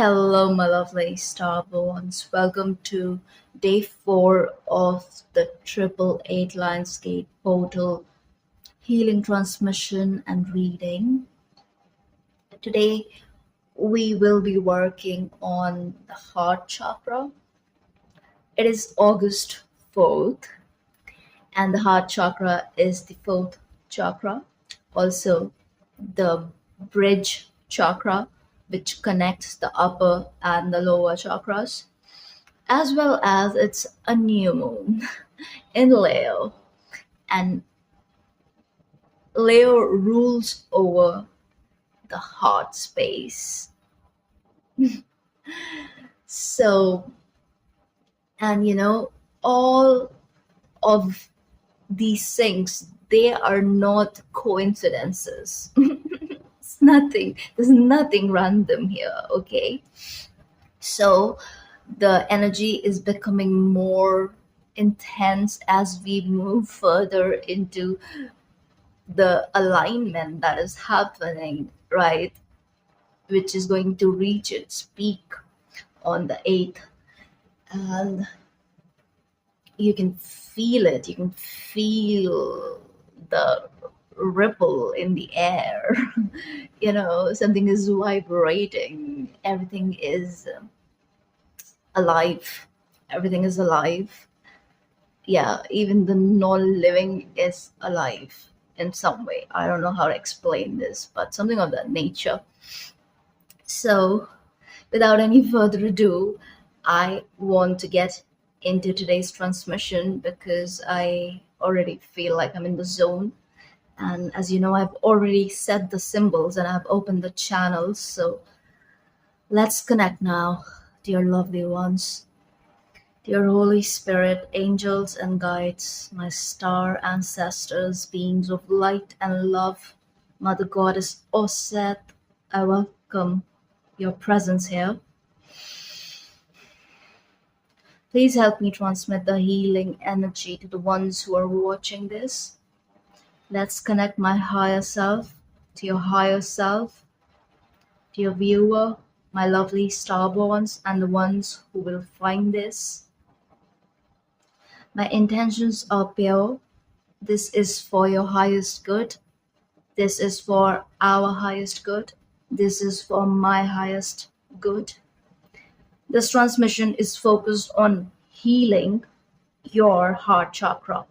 Hello, my lovely starborns. Welcome to day 4 of the Triple Eight Lionsgate Portal Healing Transmission and Reading. Today, we will be working on the heart chakra. It is August 4th, and the heart chakra is the fourth chakra. Also, the bridge chakra, which connects the upper and the lower chakras, as well as it's a new moon in Leo, and Leo rules over the heart space. So, and all of these things, they are not coincidences. It's nothing, there's nothing random here, okay? So, the energy is becoming more intense as we move further into the alignment that is happening, right? Which is going to reach its peak on the 8th. And you can feel it. You can feel the ripple in the air. Something is vibrating. Everything is alive. Everything is alive. Yeah, even the non-living is alive in some way. I don't know how to explain this, but something of that nature. So, without any further ado, I want to get into today's transmission because I already feel like I'm in the zone. And as you know, I've already set the symbols and I've opened the channels. So let's connect now, dear lovely ones. Dear Holy Spirit, angels and guides, my star ancestors, beings of light and love, Mother Goddess Osset, I welcome your presence here. Please help me transmit the healing energy to the ones who are watching this. Let's connect my higher self to your higher self, to your viewer, my lovely starborns, and the ones who will find this. My intentions are pure. This is for your highest good. This is for our highest good. This is for my highest good. This transmission is focused on healing your heart chakra.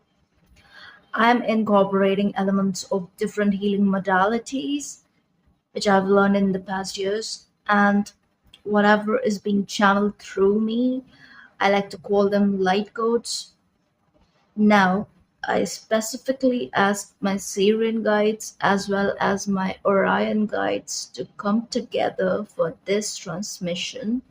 I am incorporating elements of different healing modalities, which I've learned in the past years, and whatever is being channeled through me, I like to call them light codes. Now, I specifically asked my Syrian guides as well as my Orion guides to come together for this transmission.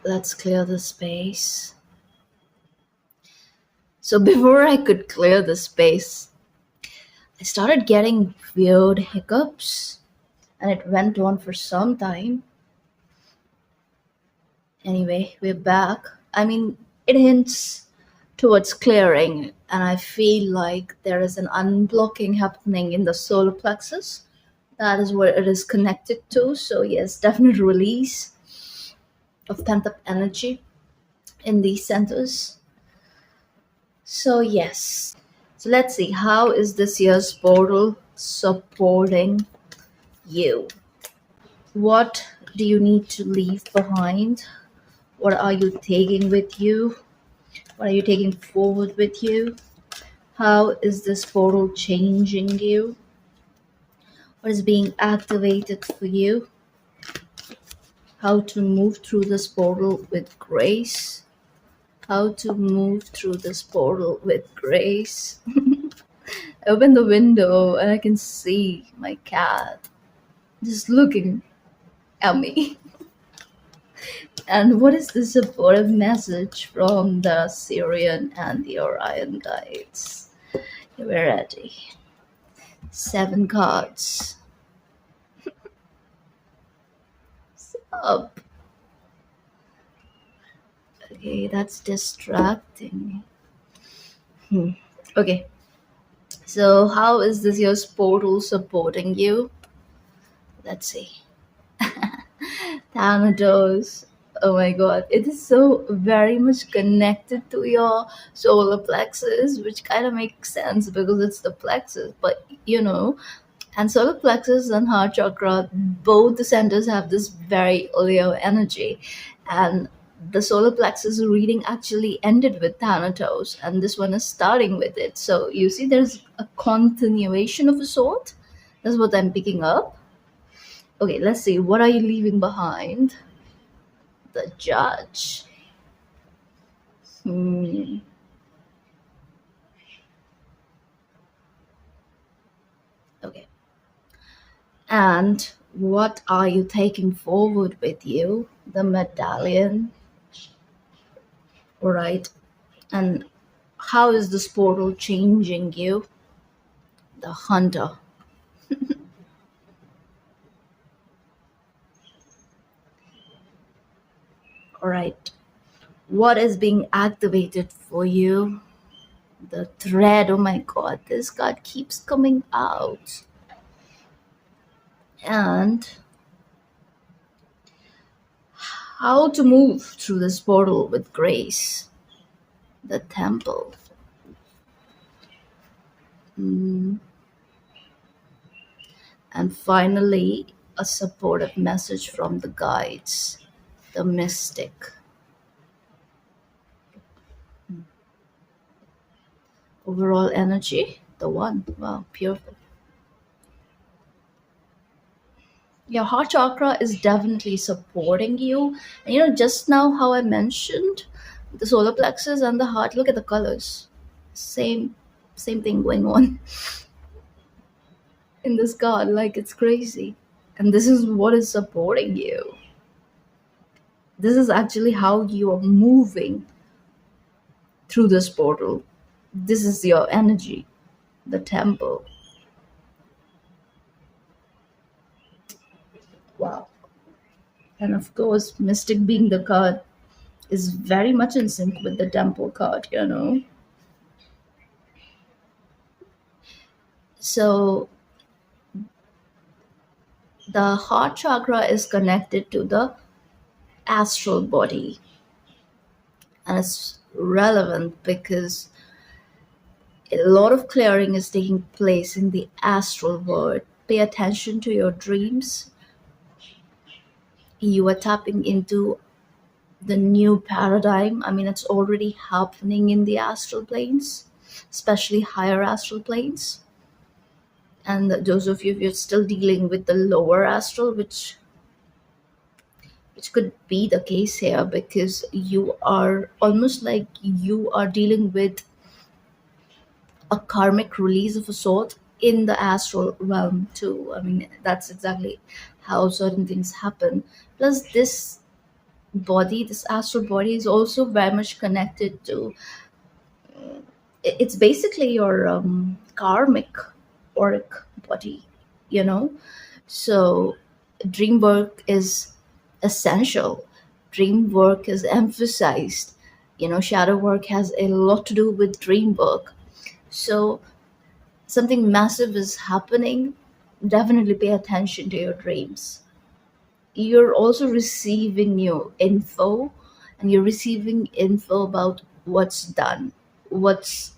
Let's clear the space. So before I could clear the space, I started getting weird hiccups, and it went on for some time. Anyway, we're back. I mean, it hints towards clearing, and I feel like there is an unblocking happening in the solar plexus. That is where it is connected to. So, yes, definite release of pent up energy in these centers. So, yes. So, let's see. How is this year's portal supporting you? What do you need to leave behind? What are you taking with you? What are you taking forward with you? How is this portal changing you? What is being activated for you? How to move through this portal with grace? How to move through this portal with grace? I open the window and I can see my cat just looking at me. And what is the supportive message from the Syrian and the Orion guides? We're ready. 7 cards. Up. Okay, that's distracting. Okay, so how is this year's portal supporting you? Let's see. Thanatos. Oh my god, it is so very much connected to your solar plexus, which kind of makes sense because it's the plexus. But and solar plexus and heart chakra, both the centers have this very Leo energy. And the solar plexus reading actually ended with Thanatos, and this one is starting with it. So you see, there's a continuation of a sort. That's what I'm picking up. Okay, let's see. What are you leaving behind? The judge. Hmm. Okay. And what are you taking forward with you? The medallion. All right. And how is this portal changing you? The hunter. All right. What is being activated for you? The thread. Oh my god, this card keeps coming out. And how to move through this portal with grace? The temple. Mm. And finally, a supportive message from the guides, the mystic. Overall energy, the one. Wow, beautiful. Your heart chakra is definitely supporting you. And just now how I mentioned the solar plexus and the heart, look at the colors. Same thing going on in this card, like it's crazy. And this is what is supporting you. This is actually how you are moving through this portal. This is your energy, the temple. Wow. And of course, mystic being the card is very much in sync with the temple card. So the heart chakra is connected to the astral body, and it's relevant because a lot of clearing is taking place in the astral world. Pay attention to your dreams. You are tapping into the new paradigm. I mean, it's already happening in the astral planes, especially higher astral planes. And those of you, if you're still dealing with the lower astral, which could be the case here, because you are almost like you are dealing with a karmic release of a sort in the astral realm too. I mean, that's exactly how certain things happen. Plus, this body, this astral body, is also very much connected to, it's basically your karmic auric body, you know. So dream work is essential. Dream work is emphasized. Shadow work has a lot to do with dream work. So something massive is happening. Definitely pay attention to your dreams. You're also receiving new info, and you're receiving info about what's done, what's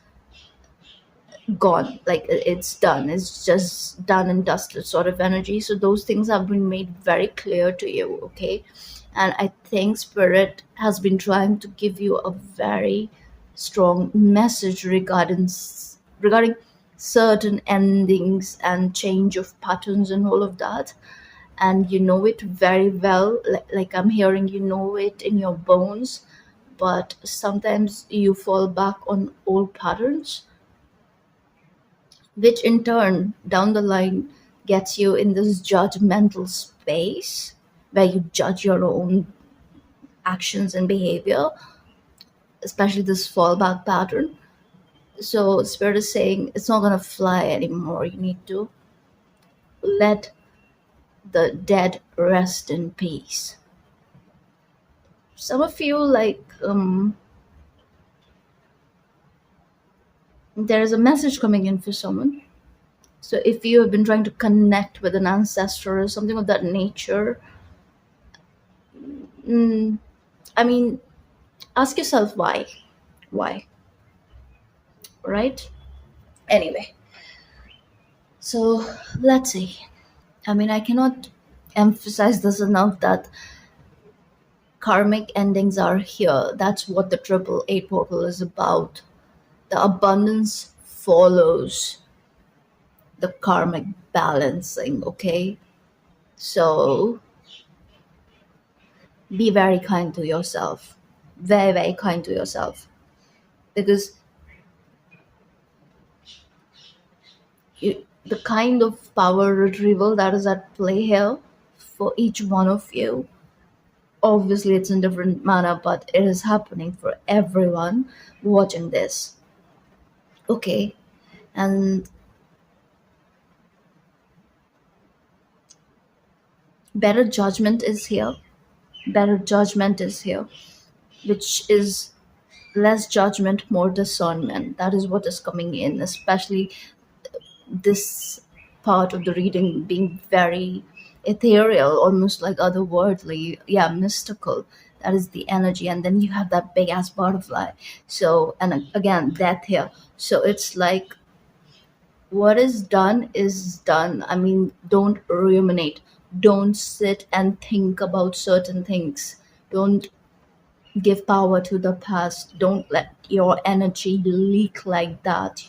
gone, like it's done, it's just done and dusted sort of energy. So those things have been made very clear to you, okay? And I think spirit has been trying to give you a very strong message regarding certain endings and change of patterns and all of that. And you know it very well, like I'm hearing you know it in your bones. But sometimes you fall back on old patterns, which in turn down the line gets you in this judgmental space where you judge your own actions and behavior, especially this fallback pattern. So spirit is saying it's not going to fly anymore. You need to let the dead rest in peace. Some of you, like, there is a message coming in for someone. So if you have been trying to connect with an ancestor or something of that nature, mm, I mean, ask yourself why, right? Anyway, so let's see. I mean, I cannot emphasize this enough that karmic endings are here. That's what the triple eight portal is about. The abundance follows the karmic balancing, okay? So be very kind to yourself. Very, very kind to yourself. Because the kind of power retrieval that is at play here for each one of you, obviously it's in different manner, but it is happening for everyone watching this, okay? And better judgment is here. Better judgment is here, which is less judgment, more discernment. That is what is coming in, especially this part of the reading being very ethereal, almost like otherworldly, yeah, mystical. That is the energy. And then you have that big ass butterfly. So, and again, death here. So it's like what is done is done. I mean, don't ruminate. Don't sit and think about certain things. Don't give power to the past. Don't let your energy leak like that.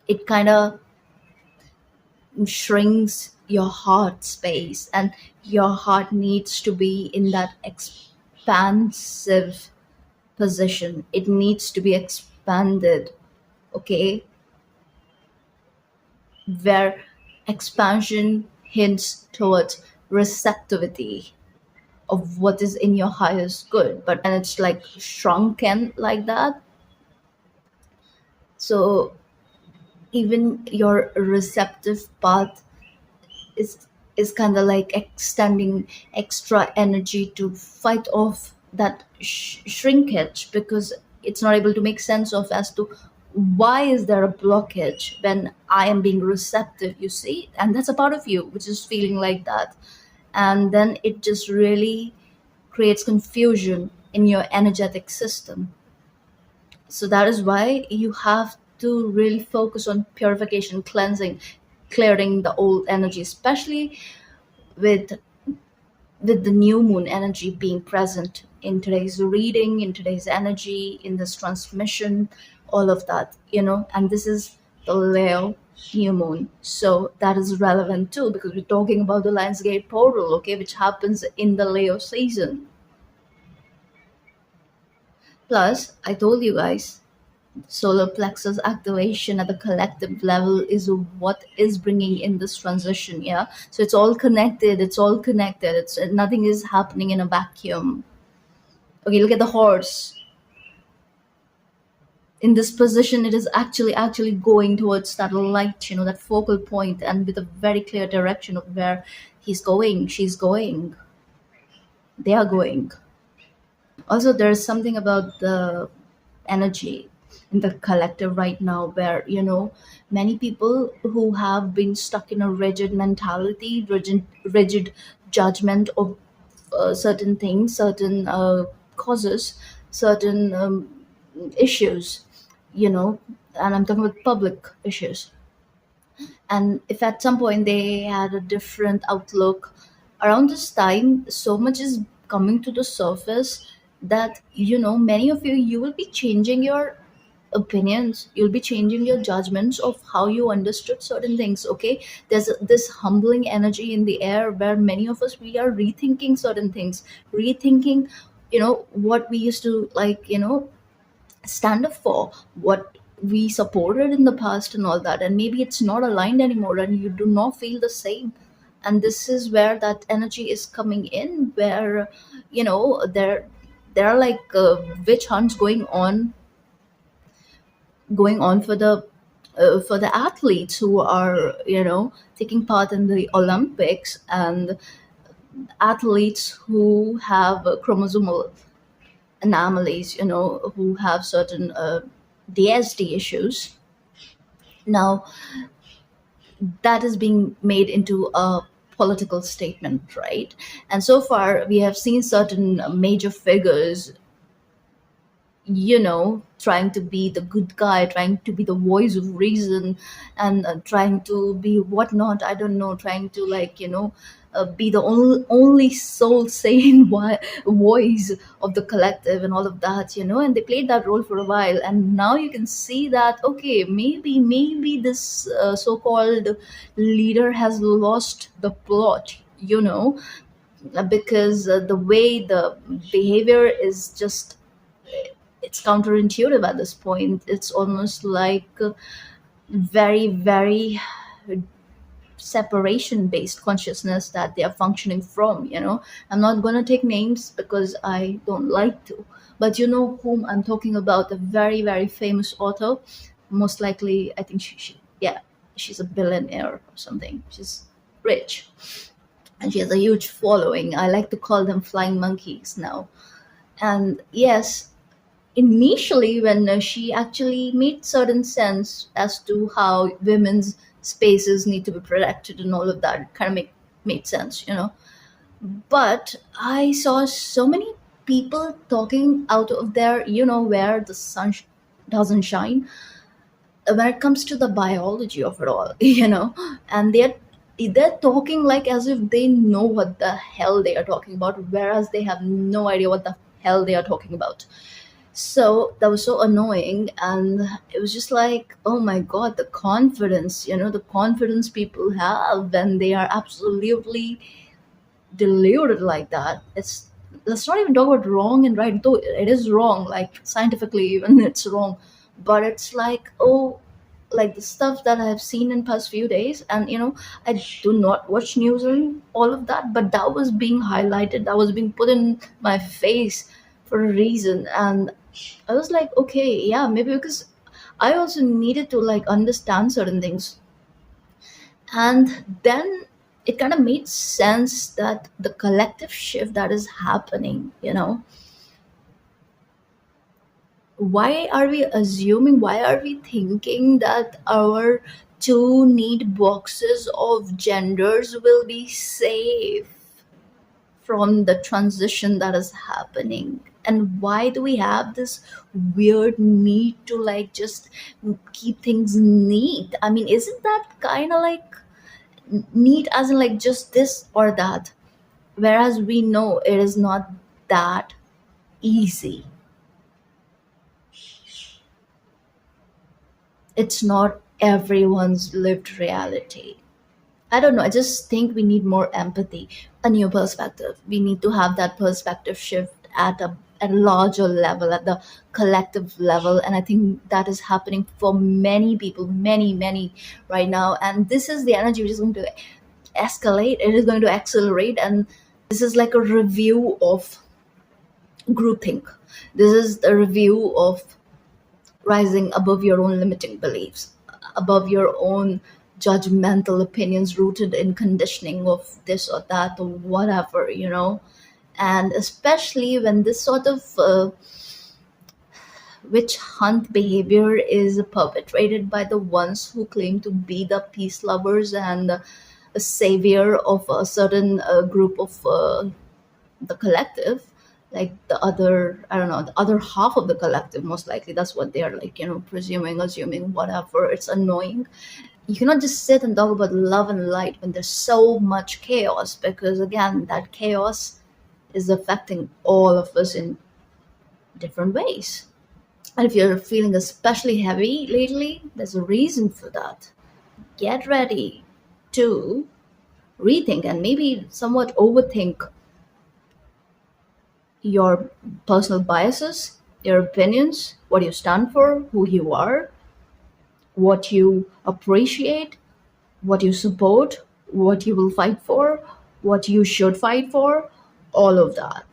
It kind of shrinks your heart space, and your heart needs to be in that expansive position. It needs to be expanded, okay? Where expansion hints towards receptivity of what is in your highest good. But when it's like shrunken like that, so even your receptive path is kind of like extending extra energy to fight off that shrinkage, because it's not able to make sense of as to why is there a blockage when I am being receptive, you see? And that's a part of you which is feeling like that. And then it just really creates confusion in your energetic system. So that is why you have to really focus on purification, cleansing, clearing the old energy, especially with the new moon energy being present in today's reading, in today's energy, in this transmission, all of that. And this is the Leo new moon. So that is relevant too, because we're talking about the Lionsgate portal, okay, which happens in the Leo season. Plus, I told you guys, Solar plexus activation at the collective level is what is bringing in this transition. Yeah, so it's all connected, it's all connected, it's nothing is happening in a vacuum. Okay, look at the horse in this position. It is actually going towards that light, that focal point, and with a very clear direction of where he's going, she's going, they are going. Also, there's something about the energy in the collective right now where many people who have been stuck in a rigid mentality, rigid judgment of certain things, certain causes, certain issues, you know and I'm talking about public issues. And if at some point they had a different outlook around this time, so much is coming to the surface that many of you will be changing your opinions, you'll be changing your judgments of how you understood certain things. Okay, there's this humbling energy in the air where many of us, we are rethinking certain things, rethinking what we used to like, stand up for, what we supported in the past and all that, and maybe it's not aligned anymore and you do not feel the same. And this is where that energy is coming in, where there are like witch hunts going on for the athletes who are taking part in the Olympics, and athletes who have chromosomal anomalies, who have certain DSD issues. Now, that is being made into a political statement, right? And so far, we have seen certain major figures, trying to be the good guy, trying to be the voice of reason, and trying to be whatnot, I don't know, trying to like, be the only soul sane voice of the collective and all of that, and they played that role for a while. And now you can see that, okay, maybe this so-called leader has lost the plot, because the way the behavior is just, it's counterintuitive at this point. It's almost like very, very separation based consciousness that they are functioning from. I'm not going to take names because I don't like to, but you know whom I'm talking about, a very, very famous author. Most likely, I think yeah, she's a billionaire or something. She's rich and she has a huge following. I like to call them flying monkeys now. And yes, initially when she actually made certain sense as to how women's spaces need to be protected and all of that, it kind of made sense. But I saw so many people talking out of their, where the sun doesn't shine, when it comes to the biology of it all, and they're talking like as if they know what the hell they are talking about, whereas they have no idea what the hell they are talking about. So that was so annoying, and it was just like, oh my god, the confidence, the confidence people have when they are absolutely deluded like that. It's Let's not even talk about wrong and right, though it is wrong, like scientifically even it's wrong. But it's like, oh, like the stuff that I have seen in past few days, and I do not watch news and all of that, but that was being highlighted, that was being put in my face for a reason. And I was like, okay, yeah, maybe because I also needed to like understand certain things. And then it kind of made sense that the collective shift that is happening, why are we thinking that our two neat boxes of genders will be safe from the transition that is happening? And why do we have this weird need to like just keep things neat? I mean, isn't that kind of like neat as in like just this or that, whereas we know it is not that easy. It's not everyone's lived reality. I don't know. I just think we need more empathy, a new perspective. We need to have that perspective shift at a larger level, at the collective level. And I think that is happening for many people, many right now. And this is the energy which is going to escalate, it is going to accelerate. And this is like a review of groupthink. This is the review of rising above your own limiting beliefs, above your own judgmental opinions rooted in conditioning of this or that or whatever. And especially when this sort of witch hunt behavior is perpetrated by the ones who claim to be the peace lovers and a savior of a certain group of the collective, like the other, I don't know, the other half of the collective. Most likely that's what they're like, presuming, assuming, whatever. It's annoying. You cannot just sit and talk about love and light when there's so much chaos, because again, that chaos is affecting all of us in different ways. And if you're feeling especially heavy lately, there's a reason for that. Get ready to rethink and maybe somewhat overthink your personal biases, your opinions, what you stand for, who you are, what you appreciate, what you support, what you will fight for, what you should fight for, all of that.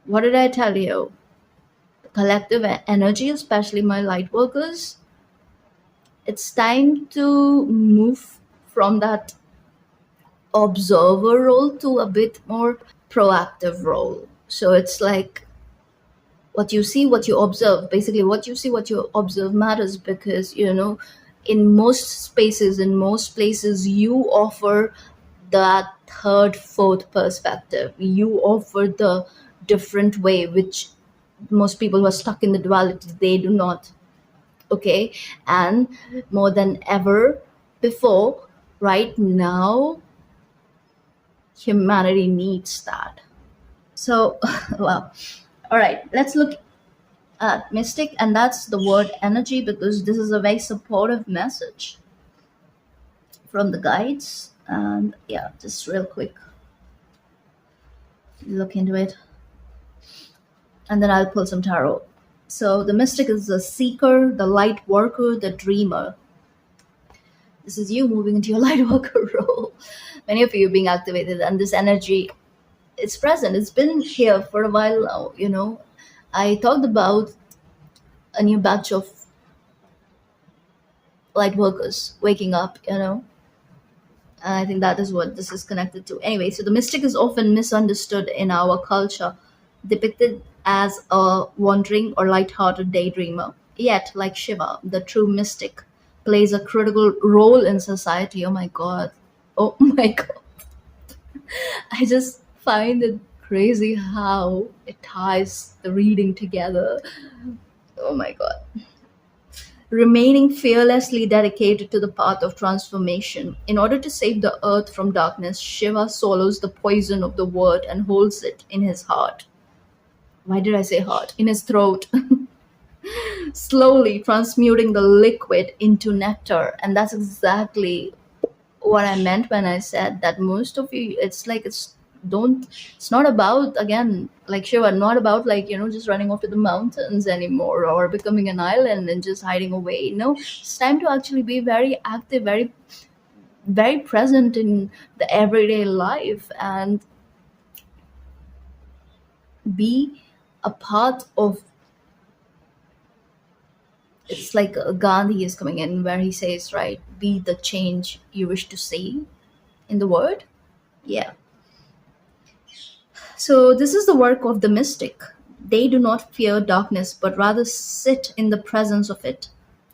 What did I tell you? Collective energy, especially my light workers, it's time to move from that observer role to a bit more proactive role. So it's like what you see, what you observe. Basically, what you see, what you observe matters, because, in most spaces, in most places, you offer that third, fourth perspective. You offer the different way, which most people who are stuck in the duality, they do not. Okay. And more than ever before, right now, humanity needs that. So, well, all right, let's look at mystic, and that's the word energy, because this is a very supportive message from the guides. And yeah, just real quick, look into it, and then I'll pull some tarot. So the mystic is the seeker, the light worker, the dreamer. This is you moving into your light worker role. Many of you being activated, and this energy, it's present. It's been here for a while now. I talked about a new batch of light workers waking up. And I think that is what this is connected to. Anyway, so the mystic is often misunderstood in our culture, depicted as a wandering or light-hearted daydreamer. Yet, like Shiva, the true mystic plays a critical role in society. Oh my god. Oh my god. I just find it crazy how it ties the reading together. Oh my god. Remaining fearlessly dedicated to the path of transformation. In order to save the earth from darkness, Shiva swallows the poison of the word and holds it in his heart. Why did I say heart? In his throat. Slowly transmuting the liquid into nectar. And that's exactly what I meant when I said that most of you, it's like it's not about, again, like Shiva, not about like, just running off to the mountains anymore or becoming an island and just hiding away. No, it's time to actually be very active, very, very present in the everyday life, and be a part of. It's like Gandhi is coming in where he says, right, be the change you wish to see in the world. Yeah. So, this is the work of the mystic. They do not fear darkness, but rather sit in the presence of it,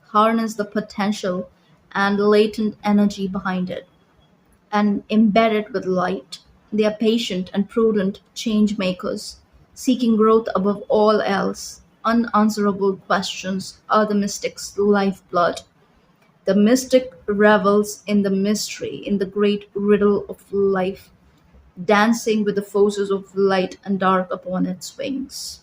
harness the potential and latent energy behind it, and embed it with light. They are patient and prudent change makers, seeking growth above all else. Unanswerable questions are the mystic's lifeblood. The mystic revels in the mystery, in the great riddle of life, dancing with the forces of light and dark upon its wings.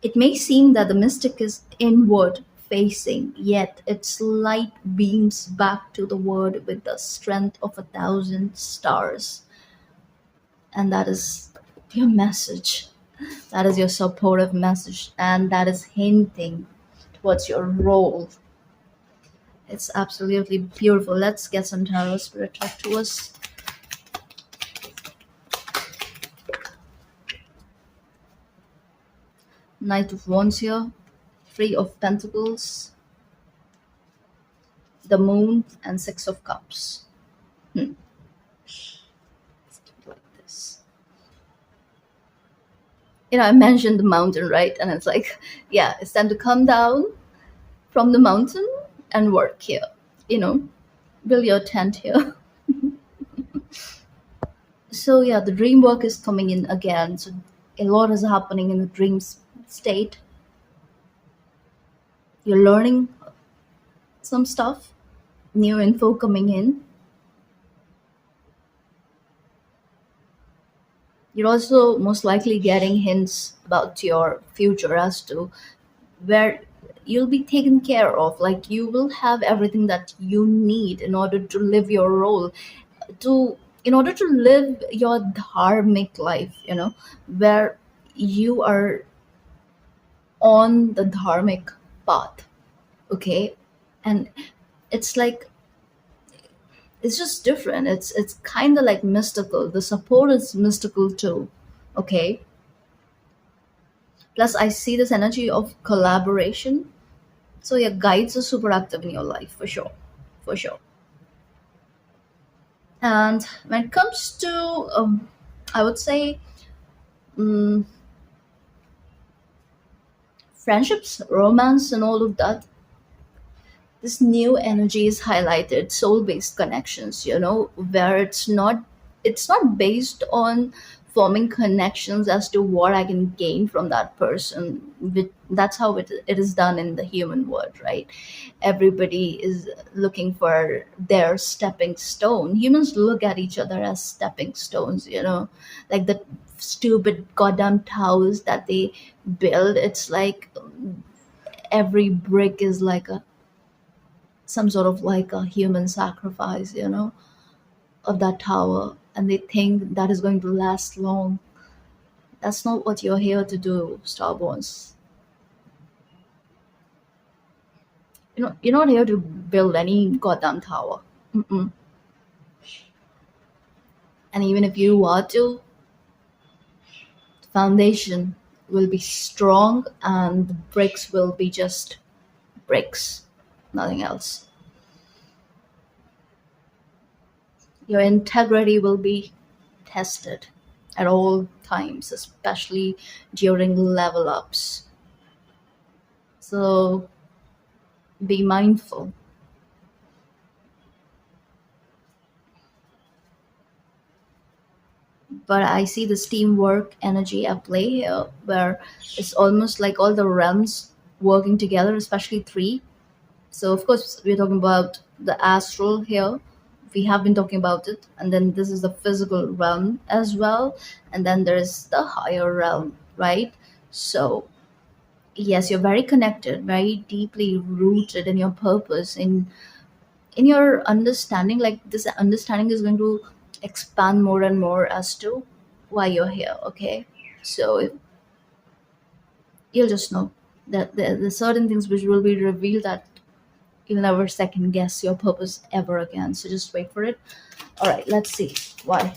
It may seem that the mystic is inward facing, yet its light beams back to the world with the strength of 1,000 stars. And that is your message. That is your supportive message. And that is hinting towards your role. It's absolutely beautiful. Let's get some tarot spirit talk to us. Knight of Wands here, Three of Pentacles, the Moon, and Six of Cups. Hmm. Like this. I mentioned the mountain, right? And it's like, yeah, it's time to come down from the mountain and work here. You know, build your tent here. So yeah, the dream work is coming in again. So a lot is happening in the state. You're learning some stuff, new info coming in. You're also most likely getting hints about your future as to where you'll be taken care of. Like you will have everything that you need in order to live your role, to in order to live your dharmic life, where you are on the dharmic path. Okay. And it's like, it's just different. It's kind of like mystical. The support is mystical too. Okay. Plus, I see this energy of collaboration. So, your guides are super active in your life for sure. For sure. And when it comes to, I would say, um, friendships, romance, and all of that, this new energy is highlighted soul-based connections, where it's not based on forming connections as to what I can gain from that person. That's how it is done in the human world, right? Everybody is looking for their stepping stone. Humans look at each other as stepping stones, like the stupid goddamn towers that they build. It's like every brick is like some sort of like a human sacrifice, of that tower, and they think that is going to last long. That's not what you're here to do, Starborns. You're not here to build any goddamn tower. Mm-mm. And even if you are to, the foundation will be strong and the bricks will be just bricks, nothing else. Your integrity will be tested at all times, especially during level ups. So be mindful. But I see this teamwork energy at play here, where it's almost like all the realms working together, especially three. So, of course, we're talking about the astral here. We have been talking about it. And then this is the physical realm as well. And then there is the higher realm, right? So, yes, you're very connected, very deeply rooted in your purpose, in your understanding. Like this understanding is going to expand more and more as to why you're here. Okay. So you'll just know that the certain things which will be revealed, that you'll never second guess your purpose ever again. So just wait for it. All right, let's see why.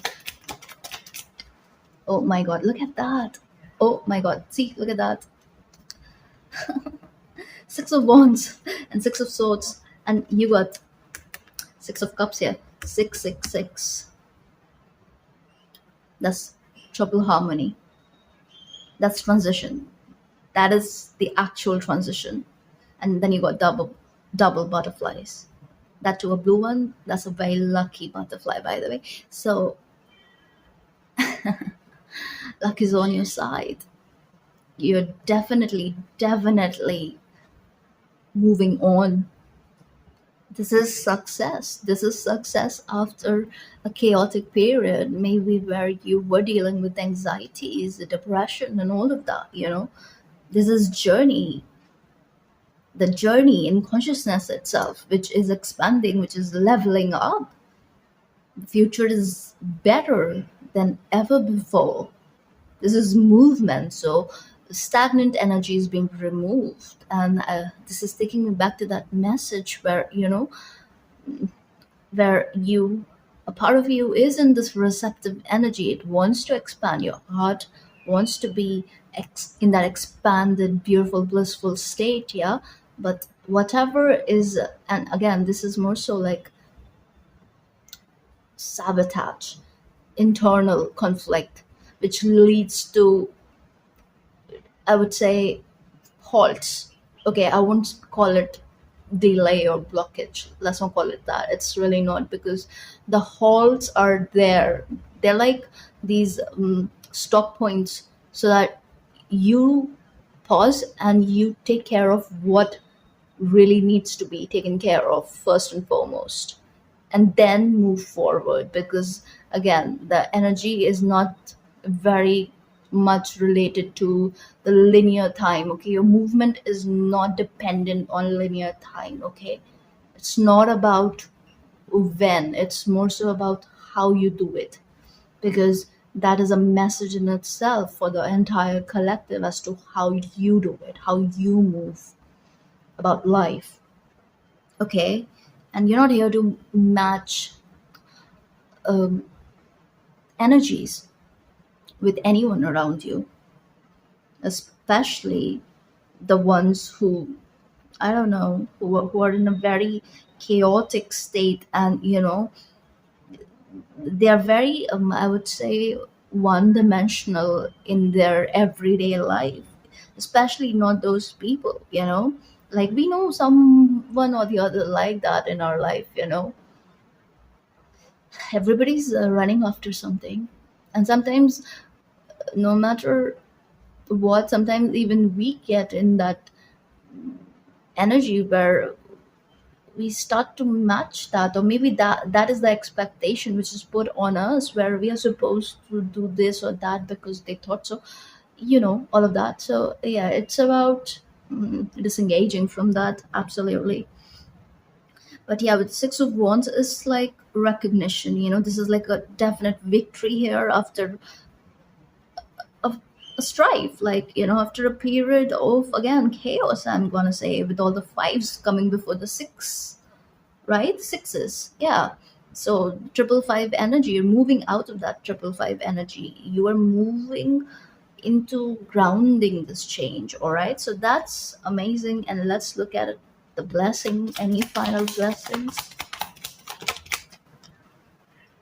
Oh my god, look at that. Oh my god, see, look at that. Six of wands and six of swords, and you got six of cups here. 666. That's triple harmony. That's transition. That is the actual transition. And then you got double butterflies. That to a blue one, that's a very lucky butterfly, by the way. So luck is on your side. You're definitely moving on. This is success after a chaotic period, maybe where you were dealing with anxieties, depression, and all of that. This is journey, the journey in consciousness itself, which is expanding, which is leveling up. The future is better. than ever before. This is movement, so stagnant energy is being removed. And this is taking me back to that message where, where you, a part of you is in this receptive energy. It wants to expand. Your heart wants to be in that expanded, beautiful, blissful state, yeah. But whatever is, and again, this is more so like sabotage, internal conflict, which leads to, I would say, halts. Okay, I won't call it delay or blockage. Let's not call it that. It's really not, because the halts are there. They're like these stop points so that you pause and you take care of what really needs to be taken care of first and foremost, and then move forward. Because again, the energy is not very much related to the linear time. Okay, your movement is not dependent on linear time. Okay, it's not about when, it's more so about how you do it. Because that is a message in itself for the entire collective as to how you do it, how you move about life. Okay, and you're not here to match um, energies with anyone around you, especially the ones who, I don't know, who are in a very chaotic state, and they are very, I would say, one dimensional in their everyday life, especially not those people, like we know someone or the other like that in our life. Everybody's running after something, and sometimes, no matter what, sometimes even we get in that energy where we start to match that, or maybe that is the expectation which is put on us, where we are supposed to do this or that because they thought so, all of that. So yeah, it's about disengaging from that, absolutely. But yeah, with Six of Wands is like recognition. This is like a definite victory here after a strife, like, after a period of, again, chaos, I'm gonna say, with all the fives coming before the six, right? Sixes, yeah. So triple five energy, you're moving out of that triple five energy, you are moving into grounding this change. All right, so that's amazing. And let's look at it, the blessing. Any final blessings?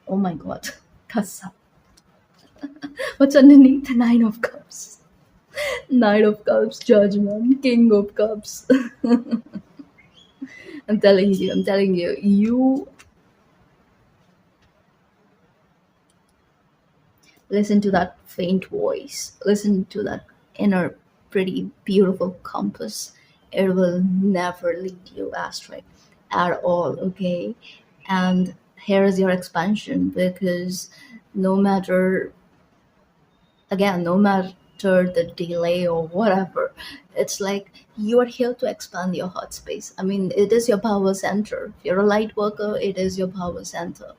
Oh my god. Kasa. What's underneath the Nine of Cups? Knight of Cups, Judgment, King of Cups. I'm telling you, you listen to that faint voice, listen to that inner, pretty, beautiful compass. It will never lead you astray at all, okay? And here is your expansion, because no matter, again, no matter the delay or whatever, it's like you are here to expand your heart space. I mean, it is your power center. If you're a light worker, it is your power center.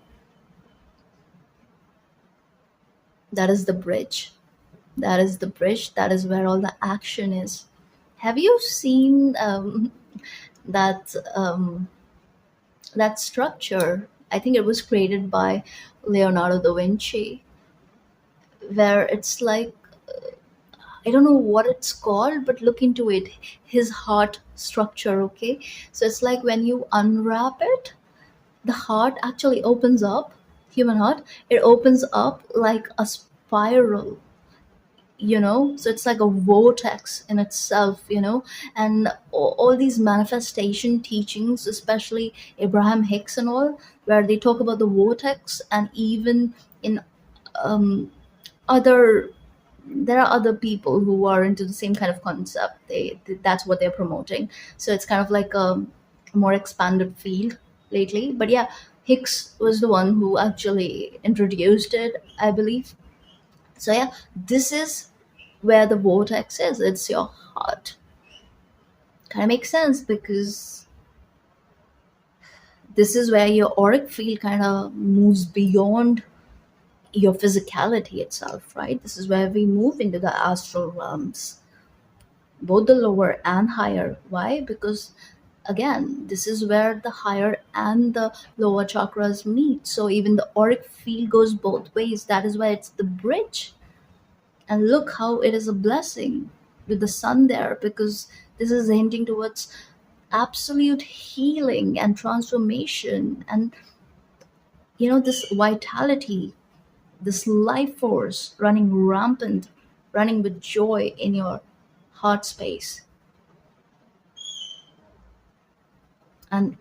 That is the bridge. That is the bridge. That is where all the action is. Have you seen that that structure? I think it was created by Leonardo da Vinci, where it's like, I don't know what it's called, but look into it. His heart structure, okay? So it's like when you unwrap it, the heart actually opens up, human heart, it opens up like a spiral, so it's like a vortex in itself, and all these manifestation teachings, especially Abraham Hicks and all, where they talk about the vortex, and even in um, other, there are other people who are into the same kind of concept. That's what they're promoting. So it's kind of like a more expanded field lately. But yeah, Hicks was the one who actually introduced it, I believe. So yeah, this is where the vortex is. It's your heart. Kind of makes sense, because this is where your auric field kind of moves beyond your physicality itself, right? This is where we move into the astral realms, both the lower and higher. Why? Because again, this is where the higher and the lower chakras meet. So even the auric field goes both ways. That is why it's the bridge. And look how it is a blessing with the sun there, because this is hinting towards absolute healing and transformation, and this vitality, this life force running rampant, running with joy in your heart space. And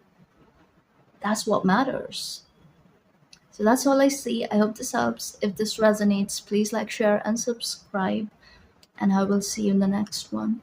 that's what matters. So that's all I see. I hope this helps. If this resonates, please like, share, and subscribe. And I will see you in the next one.